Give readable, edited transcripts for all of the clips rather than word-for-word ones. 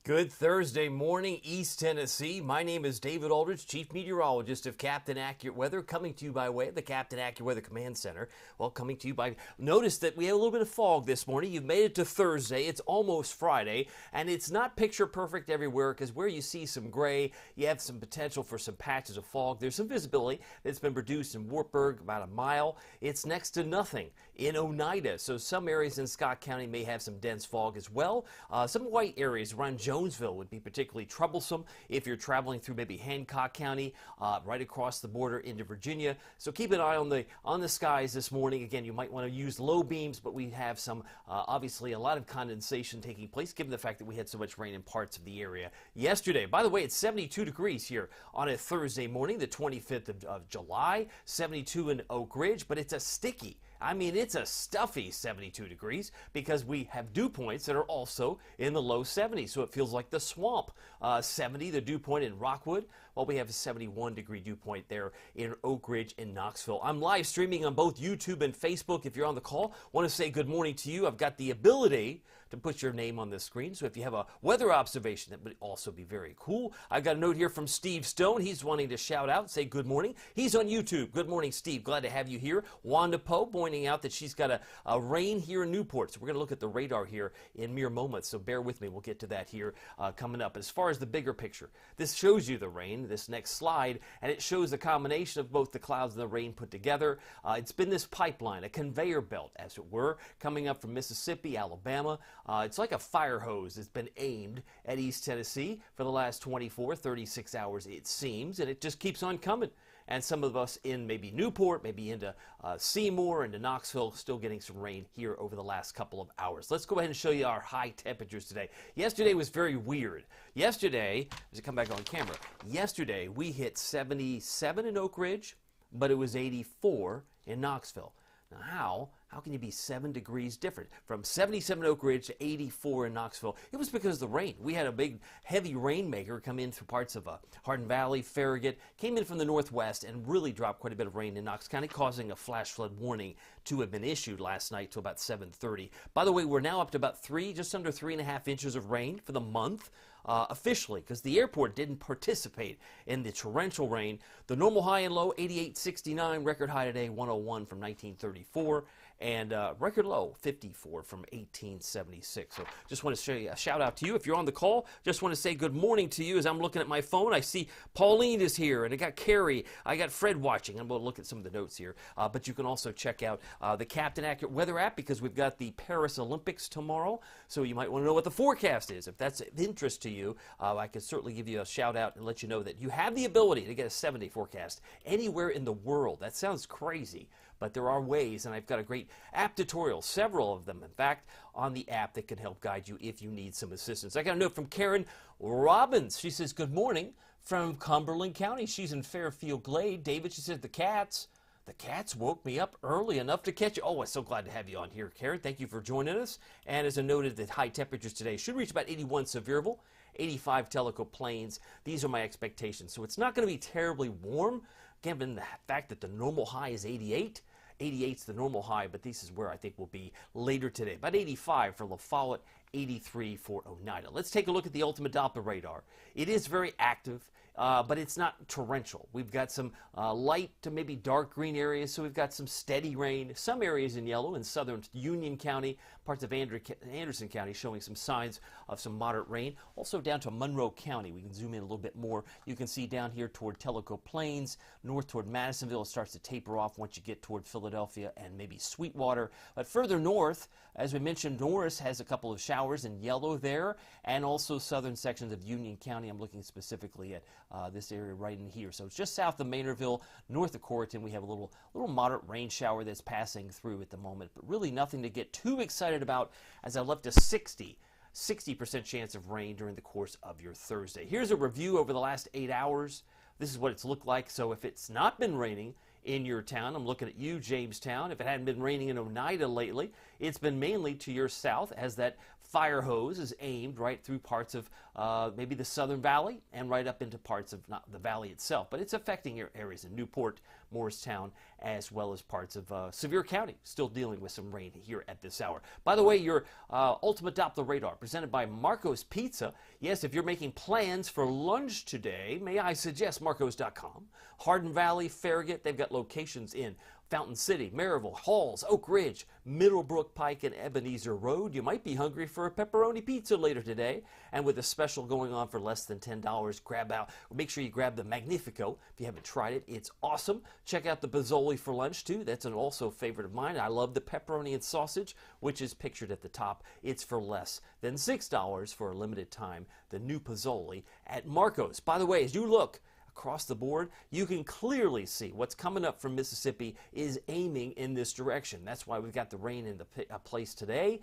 Good Thursday morning, East Tennessee. My name is David Aldridge, Chief Meteorologist of Captain Accurate Weather, coming to you by way of the Captain Accurate Weather Command Center. Well, coming to you by... Notice that we have a little bit of fog this morning. You've made it to Thursday. It's almost Friday, and it's not picture perfect everywhere because where you see some gray, you have some potential for some patches of fog. There's some visibility that's been produced in Wartburg, about a mile. It's next to nothing in Oneida, so some areas in Scott County may have some dense fog as well. Some white areas around Jonesville would be particularly troublesome if you're traveling through maybe Hancock County, right across the border into Virginia. So keep an eye on the skies this morning. Again, you might want to use low beams, but we have some, obviously, a lot of condensation taking place, given the fact that we had so much rain in parts of the area yesterday. By the way, it's 72 degrees here on a Thursday morning, the 25th of July, 72 in Oak Ridge, but it's a sticky, I mean, it's a stuffy 72 degrees because we have dew points that are also in the low 70s, so it feels like the swamp. 70, the dew point in Rockwood, while we have a 71 degree dew point there in Oak Ridge and Knoxville. I'm live streaming on both YouTube and Facebook. If you're on the call, want to say good morning to you. I've got the ability to put your name on the screen, so if you have a weather observation, that would also be very cool. I've got a note here from Steve Stone. He's wanting to shout out, say good morning. He's on YouTube. Good morning, Steve. Glad to have you here. Wanda Poe pointing out that she's got a rain here in Newport, so we're going to look at the radar here in mere moments, so bear with me. We'll get to that here coming up. As far as the bigger picture, this shows you the rain, this next slide, and it shows the combination of both the clouds and the rain put together. It's been this pipeline, a conveyor belt, as it were, coming up from Mississippi, Alabama. It's like a fire hose that's been aimed at East Tennessee for the last 24, 36 hours, it seems, and it just keeps on coming. And some of us in maybe Newport, maybe into Seymour, into Knoxville, still getting some rain here over the last couple of hours. Let's go ahead and show you our high temperatures today. Yesterday was very weird. Yesterday, as I come back on camera, yesterday we hit 77 in Oak Ridge, but it was 84 in Knoxville. Now, how can you be 7 degrees different? From 77 Oak Ridge to 84 in Knoxville. It was because of the rain. We had a big, heavy rainmaker come in through parts of Hardin Valley, Farragut, came in from the northwest and really dropped quite a bit of rain in Knox County, causing a flash flood warning to have been issued last night to about 7:30. By the way, we're now up to about just under 3.5 inches of rain for the month. Officially, because the airport didn't participate in the torrential rain. The normal high and low, 88.69, record high today, 101 from 1934, and record low, 54 from 1876. So just want to show you a shout out to you. If you're on the call, just want to say good morning to you. As I'm looking at my phone, I see Pauline is here, and I got Carrie, I got Fred watching. I'm going to look at some of the notes here, but you can also check out the Captain Accurate Weather app because we've got the Paris Olympics tomorrow, so you might want to know what the forecast is. If that's of interest to you, I can certainly give you a shout out and let you know that you have the ability to get a 7-day forecast anywhere in the world. That sounds crazy, but there are ways, and I've got a great app tutorial, several of them, in fact, on the app that can help guide you if you need some assistance. I got a note from Karen Robbins. She says, good morning from Cumberland County. She's in Fairfield Glade. David, she says, the cats woke me up early enough to catch you. Oh, I'm so glad to have you on here, Karen. Thank you for joining us. And as I noted, the high temperatures today should reach about 81 Sevierville, 85 Tellico Plains. These are my expectations. So it's not going to be terribly warm, given the fact that the normal high is 88. 88 is the normal high, but this is where I think we'll be later today. About 85 for La Follette, 83 for Oneida. Let's take a look at the ultimate Doppler radar. It is very active, but it's not torrential. We've got some light to maybe dark green areas, so we've got some steady rain. Some areas in yellow in southern Union County, parts of Anderson County showing some signs of some moderate rain. Also down to Monroe County. We can zoom in a little bit more. You can see down here toward Tellico Plains, north toward Madisonville. It starts to taper off once you get toward Philadelphia and maybe Sweetwater. But further north, as we mentioned, Norris has a couple of showers in yellow there, and also southern sections of Union County. I'm looking specifically at this area right in here. So it's just south of Maynardville, north of Corrigan. We have a little moderate rain shower that's passing through at the moment, but really nothing to get too excited about, as I left a 60% chance of rain during the course of your Thursday. Here's a review over the last 8 hours. This is what it's looked like. So if it's not been raining in your town. I'm looking at you, Jamestown. If it hadn't been raining in Oneida lately, it's been mainly to your south as that fire hose is aimed right through parts of maybe the Southern Valley and right up into parts of not the valley itself, but it's affecting areas in Newport, Morristown, as well as parts of Sevier County, still dealing with some rain here at this hour. By the way, your Ultimate Doppler Radar presented by Marco's Pizza. Yes, if you're making plans for lunch today, may I suggest Marcos.com. Hardin Valley, Farragut, they've got locations in Fountain City, Maryville, Halls, Oak Ridge, Middlebrook Pike, and Ebenezer Road. You might be hungry for a pepperoni pizza later today. And with a special going on for less than $10, make sure you grab the Magnifico. If you haven't tried it, it's awesome. Check out the Bozzoli for lunch, too. That's an also favorite of mine. I love the pepperoni and sausage, which is pictured at the top. It's for less than $6 for a limited time. The new Bozzoli at Marco's. By the way, as you look across the board, you can clearly see what's coming up from Mississippi is aiming in this direction. That's why we've got the rain in the place today.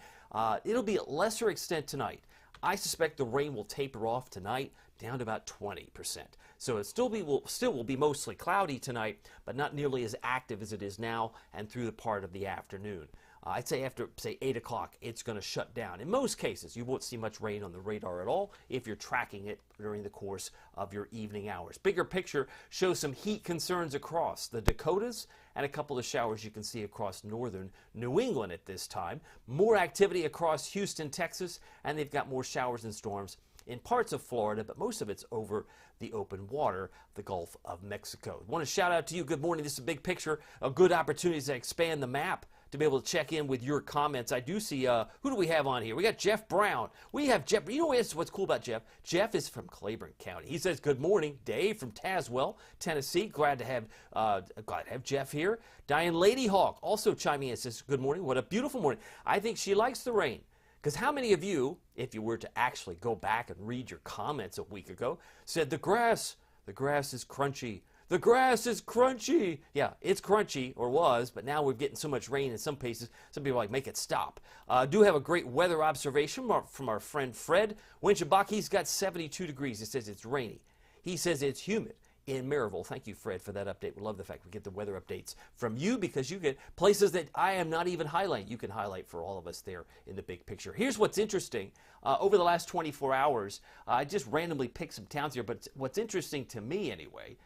It'll be at lesser extent tonight. I suspect the rain will taper off tonight down to about 20%. So it still will be mostly cloudy tonight, but not nearly as active as it is now and through the part of the afternoon. I'd say after, say, 8 o'clock, it's going to shut down. In most cases, you won't see much rain on the radar at all if you're tracking it during the course of your evening hours. Bigger picture shows some heat concerns across the Dakotas and a couple of showers you can see across northern New England at this time. More activity across Houston, Texas, and they've got more showers and storms in parts of Florida, but most of it's over the open water, the Gulf of Mexico. I want to shout out to you. Good morning. This is a big picture, a good opportunity to expand the map, to be able to check in with your comments. I do see, who do we have on here? We got Jeff Brown. We have Jeff. You know what's cool about Jeff? Jeff is from Claiborne County. He says, good morning. Dave from Tazewell, Tennessee. Glad to have Jeff here. Diane Lady Hawk also chiming in, says, good morning. What a beautiful morning. I think she likes the rain. Because how many of you, if you were to actually go back and read your comments a week ago, said the grass is crunchy. The grass is crunchy. Yeah, it's crunchy, or was, but now we're getting so much rain in some places, some people are like, make it stop. Do have a great weather observation from our friend Fred. Winchabake's got 72 degrees. He says it's rainy. He says it's humid in Maryville. Thank you, Fred, for that update. We love the fact we get the weather updates from you because you get places that I am not even highlighting. You can highlight for all of us there in the big picture. Here's what's interesting. Over the last 24 hours, I just randomly picked some towns here, but what's interesting to me anyway,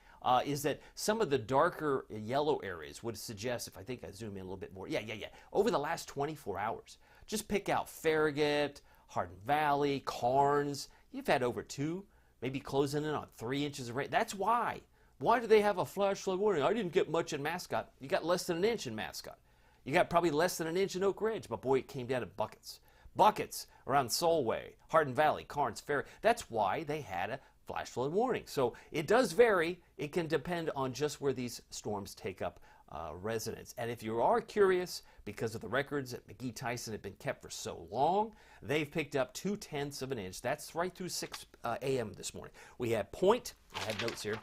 is that some of the darker yellow areas would suggest, if I think I zoom in a little bit more, over the last 24 hours, just pick out Farragut, Hardin Valley, Carnes. You've had over 2, maybe closing in on 3 inches of rain. That's why. Why do they have a flash flood warning? I didn't get much in Mascot. You got less than an inch in Mascot. You got probably less than an inch in Oak Ridge, but boy, it came down in buckets. Buckets around Solway, Hardin Valley, Carnes, Farragut. That's why they had a flash flood warning. So it does vary. It can depend on just where these storms take up residence. And if you are curious, because of the records at McGee Tyson have been kept for so long, they've picked up 0.2 of an inch. That's right through 6 a.m. this morning. We had I have notes here,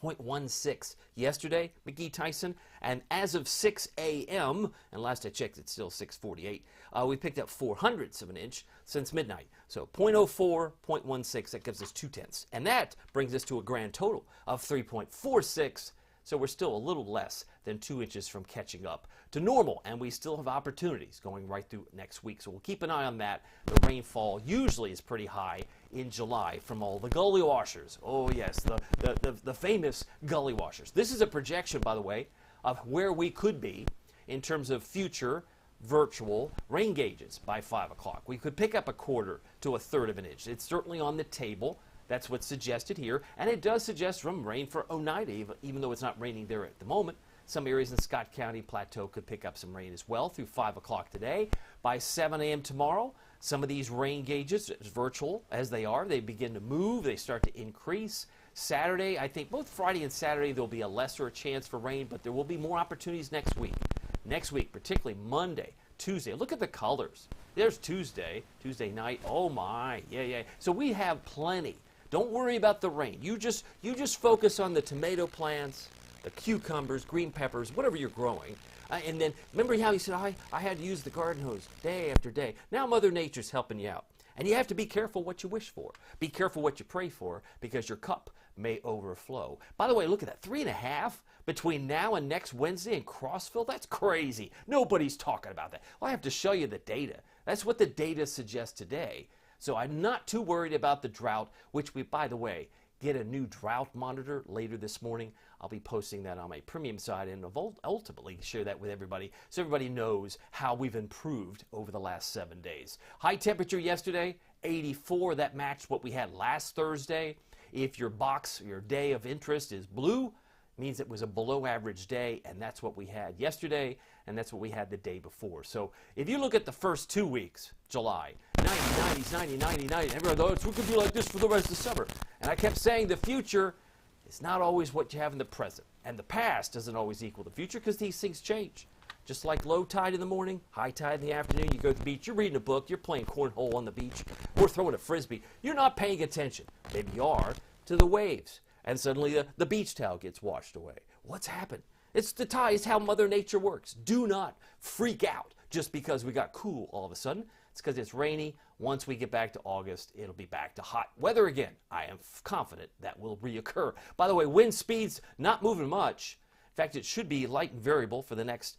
0.16 yesterday, McGee Tyson, and as of 6 a.m., and last I checked, it's still 6:48, we picked up 0.04 of an inch since midnight. So 0.04, 0.16, that gives us 0.2, and that brings us to a grand total of 3.46. So we're still a little less than 2 inches from catching up to normal, and we still have opportunities going right through next week. So we'll keep an eye on that. The rainfall usually is pretty high in July from all the gully washers. Oh yes, the famous gully washers. This is a projection, by the way, of where we could be in terms of future virtual rain gauges by 5 o'clock. We could pick up 1/4 to 1/3 of an inch. It's certainly on the table. That's what's suggested here, and it does suggest some rain for Oneida, even though it's not raining there at the moment. Some areas in Scott County Plateau could pick up some rain as well through 5 o'clock today. By 7 a.m. tomorrow, some of these rain gauges, as virtual as they are, they begin to move, they start to increase. Saturday, I think both Friday and Saturday, there'll be a lesser chance for rain, but there will be more opportunities next week. Next week, particularly Monday, Tuesday. Look at the colors. There's Tuesday night. Oh my, yeah. So we have plenty. Don't worry about the rain. You just focus on the tomato plants, the cucumbers, green peppers, whatever you're growing. And then remember how you said, I had to use the garden hose day after day. Now Mother Nature's helping you out. And you have to be careful what you wish for. Be careful what you pray for, because your cup may overflow. By the way, look at that, 3.5 between now and next Wednesday in Crossville. That's crazy. Nobody's talking about that. Well, I have to show you the data. That's what the data suggests today. So I'm not too worried about the drought, which we, by the way, get a new drought monitor later this morning. I'll be posting that on my premium side and ultimately share that with everybody so everybody knows how we've improved over the last 7 days. High temperature yesterday, 84. That matched what we had last Thursday. If your box, your day of interest is blue, means it was a below average day, and that's what we had yesterday, and that's what we had the day before. So if you look at the first 2 weeks, July, 90, 90s, 90, 90, 90, everyone thought it's going to be like this for the rest of the summer. And I kept saying the future is not always what you have in the present, and the past doesn't always equal the future because these things change. Just like low tide in the morning, high tide in the afternoon, you go to the beach, you're reading a book, you're playing cornhole on the beach, or throwing a frisbee. You're not paying attention, maybe you are, to the waves. And suddenly the beach towel gets washed away. What's happened? It's the tide. It's how Mother Nature works. Do not freak out just because we got cool all of a sudden. It's because it's rainy. Once we get back to August, it'll be back to hot weather again. I am confident that will reoccur. By the way, wind speeds not moving much. In fact, it should be light and variable for the next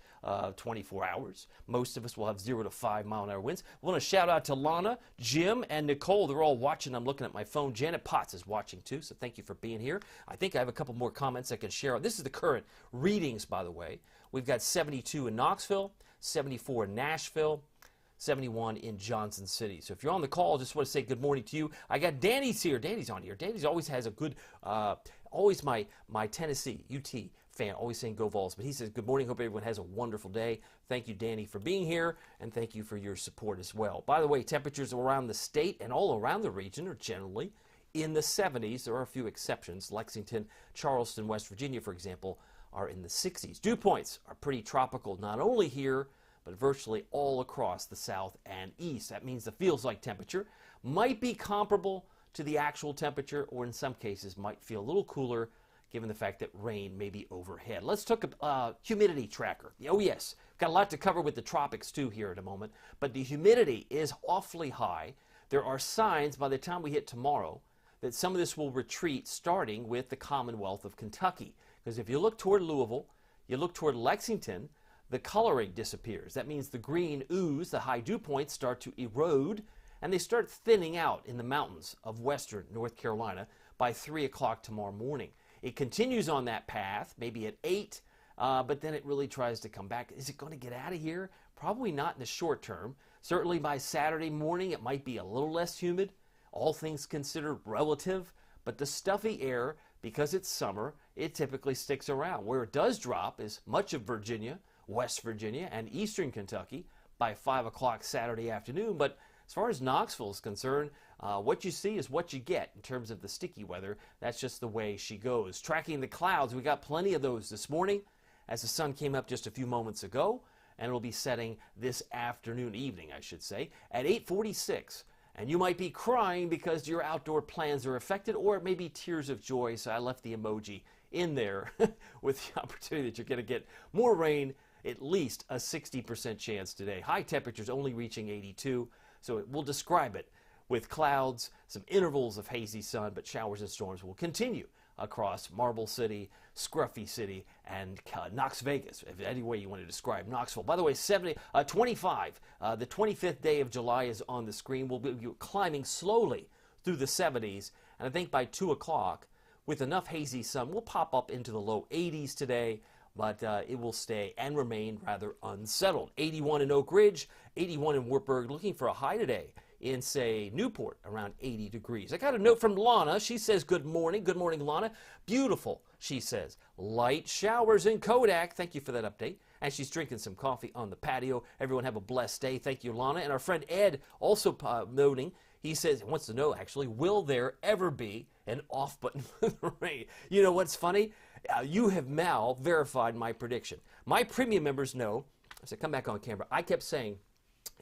24 hours. Most of us will have 0 to 5 mile-an-hour winds. I want to shout out to Lana, Jim, and Nicole. They're all watching. I'm looking at my phone. Janet Potts is watching too, so thank you for being here. I think I have a couple more comments I can share. This is the current readings, by the way. We've got 72 in Knoxville, 74 in Nashville, 71 in Johnson City. So if you're on the call, just want to say good morning to you. I got Danny's here. Danny's on here. Danny's always has a good, always my Tennessee, UT fan, always saying go Vols. But he says good morning. Hope everyone has a wonderful day. Thank you, Danny, for being here, and thank you for your support as well. By the way, temperatures around the state and all around the region are generally in the 70s. There are a few exceptions. Lexington, Charleston, West Virginia, for example, are in the 60s. Dew points are pretty tropical, not only here, but virtually all across the south and east. That means the feels-like temperature might be comparable to the actual temperature, or in some cases might feel a little cooler given the fact that rain may be overhead. Let's take a humidity tracker. Oh yes, got a lot to cover with the tropics too here in a moment, but the humidity is awfully high. There are signs by the time we hit tomorrow that some of this will retreat, starting with the Commonwealth of Kentucky. Because if you look toward Louisville, you look toward Lexington, the coloring disappears. That means the green ooze, the high dew points, start to erode, and they start thinning out in the mountains of western North Carolina by 3 o'clock tomorrow morning. It continues on that path, maybe at 8, but then it really tries to come back. Is it going to get out of here? Probably not in the short term. Certainly by Saturday morning, it might be a little less humid, all things considered relative, but the stuffy air, because it's summer, it typically sticks around. Where it does drop is much of Virginia, West Virginia, and eastern Kentucky by 5 o'clock Saturday afternoon. But as far as Knoxville is concerned, what you see is what you get in terms of the sticky weather. That's just the way she goes. Tracking the clouds, we got plenty of those this morning as the sun came up just a few moments ago, and it'll be setting this afternoon, evening, I should say, at 8:46. And you might be crying because your outdoor plans are affected, or it may be tears of joy, so I left the emoji in there with the opportunity that you're going to get more rain, at least a 60% chance today. High temperatures only reaching 82, so we'll describe it with clouds, some intervals of hazy sun, but showers and storms will continue across Marble City, Scruffy City, and Knox Vegas, if any way you want to describe Knoxville. By the way, 25, the 25th day of July is on the screen. We'll be climbing slowly through the 70s, and I think by 2 o'clock, with enough hazy sun, we'll pop up into the low 80s today, but it will stay and remain rather unsettled. 81 in Oak Ridge, 81 in Wartburg, looking for a high today in, say, Newport, around 80 degrees. I got a note from Lana. She says, good morning. Good morning, Lana. Beautiful, she says. Light showers in Kodak. Thank you for that update. And she's drinking some coffee on the patio. Everyone have a blessed day. Thank you, Lana. And our friend Ed also noting, he says, wants to know, actually, will there ever be an off button for the rain? You know what's funny? You have now verified my prediction. My premium members know, as I come back on camera, I kept saying,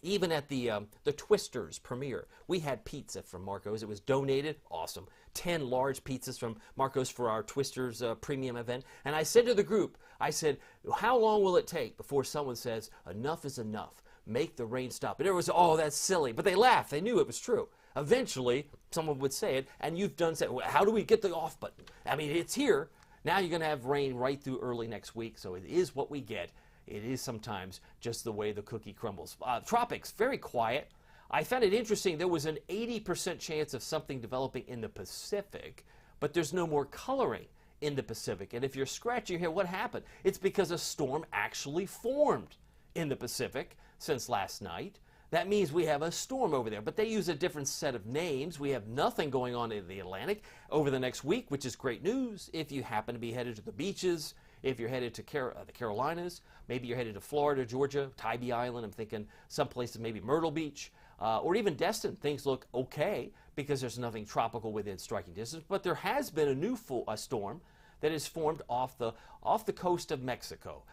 even at the Twisters premiere, we had pizza from Marco's. It was donated. Awesome. 10 large pizzas from Marco's for our Twisters premium event. And I said to the group, I said, how long will it take before someone says, enough is enough? Make the rain stop. And everyone was, oh, that's silly. But they laughed. They knew it was true. Eventually, someone would say it, and you've done say, well, how do we get the off button? I mean, it's here. Now you're going to have rain right through early next week, so it is what we get. It is sometimes just the way the cookie crumbles. Tropics, very quiet. I found it interesting. There was an 80% chance of something developing in the Pacific, but there's no more coloring in the Pacific. And if you're scratching your head, what happened? It's because a storm actually formed in the Pacific since last night. That means we have a storm over there, but they use a different set of names. We have nothing going on in the Atlantic over the next week, which is great news if you happen to be headed to the beaches, if you're headed to the Carolinas, maybe you're headed to Florida, Georgia, Tybee Island. I'm thinking some places, maybe Myrtle Beach, or even Destin. Things look okay because there's nothing tropical within striking distance, but there has been a new storm that is formed off the coast of Mexico.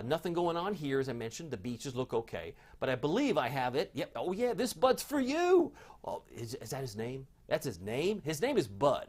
Nothing going on here, as I mentioned. The beaches look okay, but I believe I have it. Yep. Oh yeah, this Bud's for you. Oh, is that his name? That's his name. His name is Bud.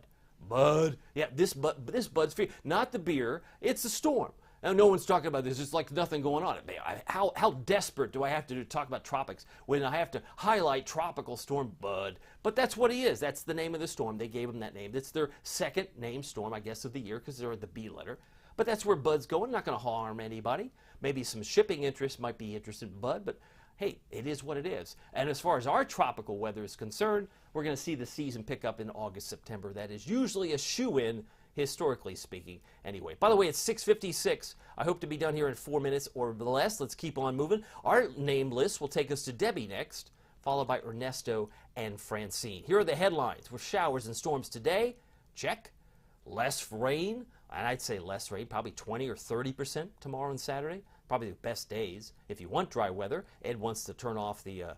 Bud. Yeah, this Bud's for you. Not the beer. It's the storm. Now, no one's talking about this. It's like nothing going on. How desperate do I have to talk about tropics when I have to highlight Tropical Storm Bud? But that's what he is. That's the name of the storm. They gave him that name. It's their second named storm, I guess, of the year because they're the B letter. But that's where Bud's going. Not going to harm anybody. Maybe some shipping interests might be interested in Bud, but hey, it is what it is. And as far as our tropical weather is concerned, we're going to see the season pick up in August, September. That is usually a shoe-in, historically speaking, anyway. By the way, it's 6:56. I hope to be done here in 4 minutes or less. Let's keep on moving. Our name list will take us to Debbie next, followed by Ernesto and Francine. Here are the headlines. With showers and storms today, check. Less rain, and I'd say less rain, probably 20 or 30% tomorrow and Saturday. Probably the best days. If you want dry weather, Ed wants to turn off the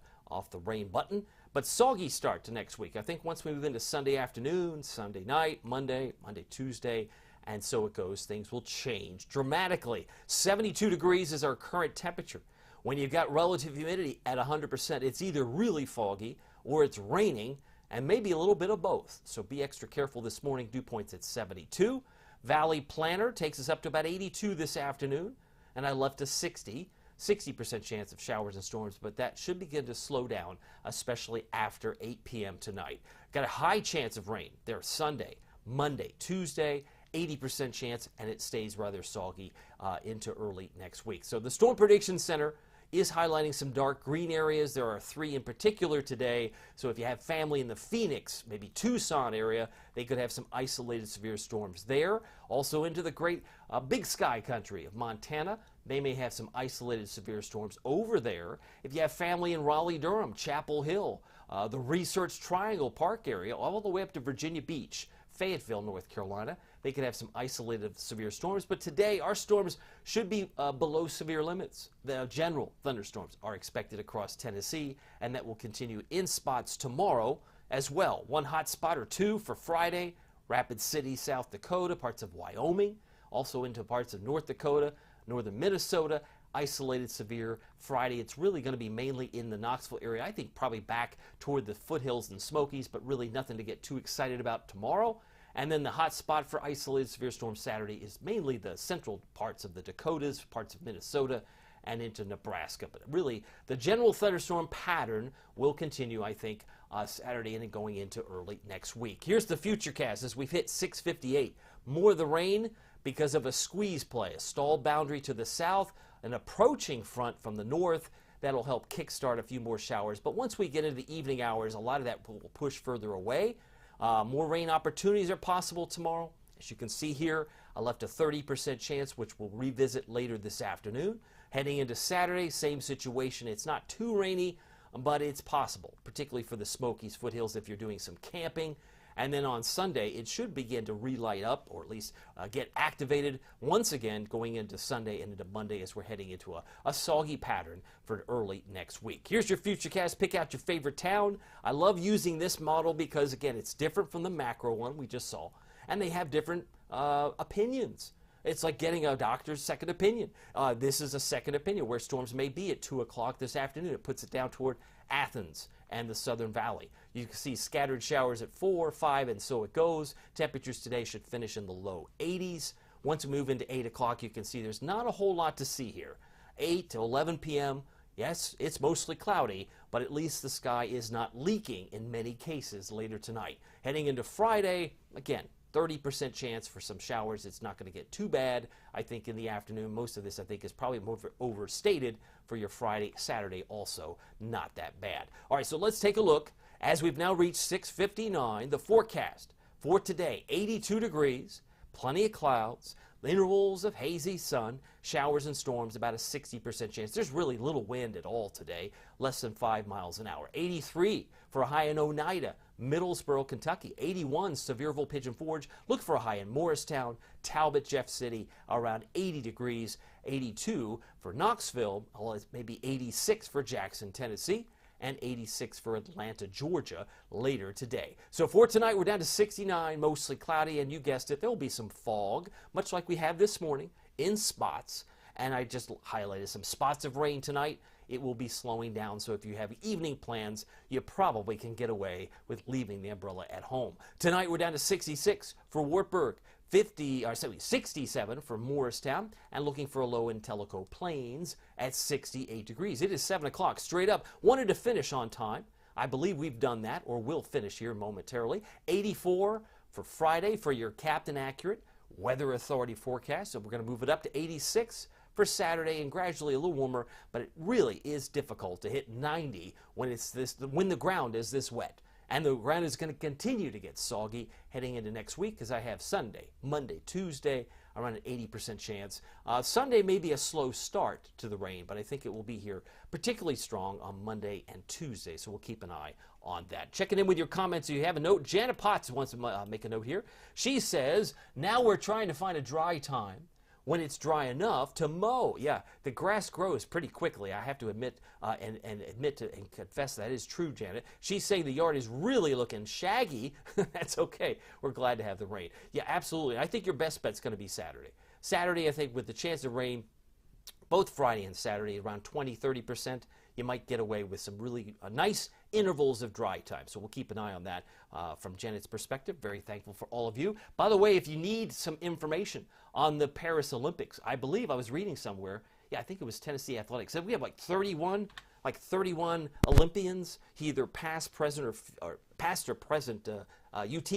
rain button. But soggy start to next week. I think once we move into Sunday afternoon, Sunday night, Monday, Tuesday, and so it goes, things will change dramatically. 72 degrees is our current temperature. When you've got relative humidity at 100%, it's either really foggy or it's raining, and maybe a little bit of both. So be extra careful this morning. Dew point's at 72. Valley Planner takes us up to about 82 this afternoon, and I left a 60% chance of showers and storms, but that should begin to slow down, especially after 8 p.m. tonight. Got a high chance of rain there Sunday, Monday, Tuesday, 80% chance, and it stays rather soggy into early next week. So the Storm Prediction Center is highlighting some dark green areas. There are 3 in particular today. So if you have family in the Phoenix, maybe Tucson area, they could have some isolated severe storms there. Also into the great big sky country of Montana, they may have some isolated severe storms over there. If you have family in Raleigh-Durham, Chapel Hill, the Research Triangle Park area, all the way up to Virginia Beach, Fayetteville, North Carolina, they could have some isolated severe storms. But today, our storms should be below severe limits. The general thunderstorms are expected across Tennessee, and that will continue in spots tomorrow as well. One hot spot or 2 for Friday, Rapid City, South Dakota, parts of Wyoming, also into parts of North Dakota, northern Minnesota. Isolated severe Friday. It's really going to be mainly in the Knoxville area. I think probably back toward the foothills and Smokies, but really nothing to get too excited about tomorrow. And then the hot spot for isolated severe storm Saturday is mainly the central parts of the Dakotas, parts of Minnesota, and into Nebraska. But really, the general thunderstorm pattern will continue, I think, Saturday and going into early next week. Here's the futurecast as we've hit 6:58. More of the rain because of a squeeze play, a stall boundary to the south, an approaching front from the north. That'll help kickstart a few more showers. But once we get into the evening hours, a lot of that will push further away. More rain opportunities are possible tomorrow. As you can see here, I left a 30% chance, which we'll revisit later this afternoon. Heading into Saturday, same situation. It's not too rainy, but it's possible, particularly for the Smokies, foothills, if you're doing some camping. And then on Sunday, it should begin to relight up, or at least get activated once again going into Sunday and into Monday as we're heading into a soggy pattern for early next week. Here's your Futurecast. Pick out your favorite town. I love using this model because, again, it's different from the macro one we just saw, and they have different opinions. It's like getting a doctor's second opinion. This is a second opinion where storms may be at 2 o'clock this afternoon. It puts it down toward Athens and the Southern Valley. You can see scattered showers at 4, 5, and so it goes. Temperatures today should finish in the low 80s. Once we move into 8 o'clock, you can see there's not a whole lot to see here. 8 to 11 p.m., Yes, it's mostly cloudy, but at least the sky is not leaking in many cases later tonight. Heading into Friday, again, 30% chance for some showers. It's not going to get too bad, I think, in the afternoon. Most of this, I think, is probably more overstated for your Friday, Saturday also. Not that bad. All right, so let's take a look. As we've now reached 6:59, the forecast for today, 82 degrees, plenty of clouds, intervals of hazy sun, showers and storms, about a 60% chance. There's really little wind at all today, less than 5 miles an hour. 83 for a high in Oneida, Middlesboro, Kentucky. 81, Sevierville, Pigeon Forge. Look for a high in Morristown, Talbot, Jeff City, around 80 degrees. 82 for Knoxville, maybe 86 for Jackson, Tennessee, and 86 for Atlanta, Georgia later today. So for tonight, we're down to 69, mostly cloudy, and you guessed it, there will be some fog, much like we have this morning, in spots. And I just highlighted some spots of rain tonight. It will be slowing down, so if you have evening plans, you probably can get away with leaving the umbrella at home. Tonight, we're down to 66 for Wartburg, 67 for Morristown, and looking for a low in Tellico Plains at 68 degrees. It is 7 o'clock. Straight up, wanted to finish on time. I believe we've done that, or will finish here momentarily. 84 for Friday for your Captain Accurate Weather Authority forecast. So we're going to move it up to 86 for Saturday, and gradually a little warmer, but it really is difficult to hit 90 when the ground is this wet. And the ground is going to continue to get soggy heading into next week, because I have Sunday, Monday, Tuesday, around an 80% chance. Sunday may be a slow start to the rain, but I think it will be here particularly strong on Monday and Tuesday, so we'll keep an eye on that. Checking in with your comments. If you have a note, Janet Potts wants to make a note here. She says, now we're trying to find a dry time when it's dry enough to mow. Yeah, the grass grows pretty quickly. I have to admit and confess that is true, Janet. She's saying the yard is really looking shaggy. That's okay. We're glad to have the rain. Yeah, absolutely. I think your best bet's going to be Saturday. Saturday, I think, with the chance of rain, both Friday and Saturday, around 20-30%, you might get away with some really nice intervals of dry time. So we'll keep an eye on that from Janet's perspective. Very thankful for all of you. By the way, if you need some information on the Paris Olympics, I believe I was reading somewhere, I think it was Tennessee Athletics, said we have like 31 Olympians, either past, present, or past or present UT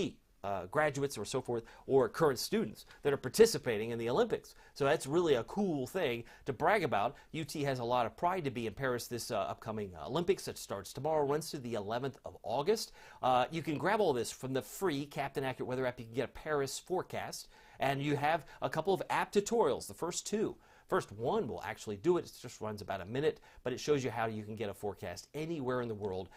graduates or so forth, or current students that are participating in the Olympics. So that's really a cool thing to brag about. UT has a lot of pride to be in Paris this upcoming Olympics that starts tomorrow, runs to the 11th of August. You can grab all this from the free Captain Accurate Weather app. You can get a Paris forecast, and you have a couple of app tutorials, the first two. First one will actually do it. It just runs about a minute, but it shows you how you can get a forecast anywhere in the world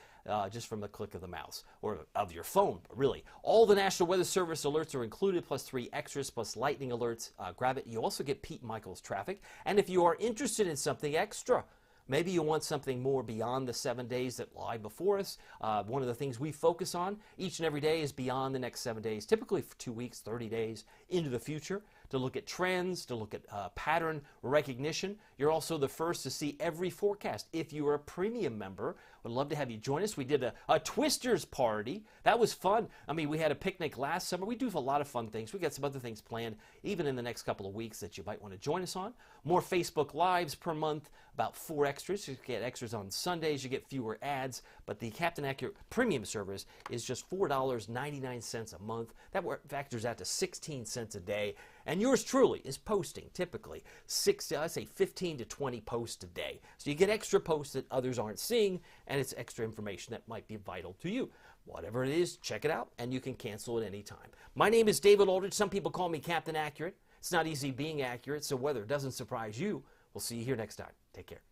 just from the click of the mouse or of your phone, really. All the National Weather Service alerts are included, plus 3 extras, plus lightning alerts. Grab it. You also get Pete Michaels traffic. And if you are interested in something extra, maybe you want something more beyond the 7 days that lie before us. One of the things we focus on each and every day is beyond the next 7 days, typically for 2 weeks, 30 days into the future, to look at trends, to look at pattern recognition. You're also the first to see every forecast. If you are a premium member, would love to have you join us. We did a Twisters party. That was fun. I mean, we had a picnic last summer. We do a lot of fun things. We got some other things planned, even in the next couple of weeks, that you might want to join us on. More Facebook Lives per month, about 4 extras. You get extras on Sundays. You get fewer ads. But the Captain Accurate Premium service is just $4.99 a month. That factors out to 16 cents a day. And yours truly is posting typically 15 to 20 posts a day. So you get extra posts that others aren't seeing, and it's extra information that might be vital to you. Whatever it is, check it out, and you can cancel at any time. My name is David Aldridge. Some people call me Captain Accurate. It's not easy being accurate, so weather doesn't surprise you. We'll see you here next time. Take care.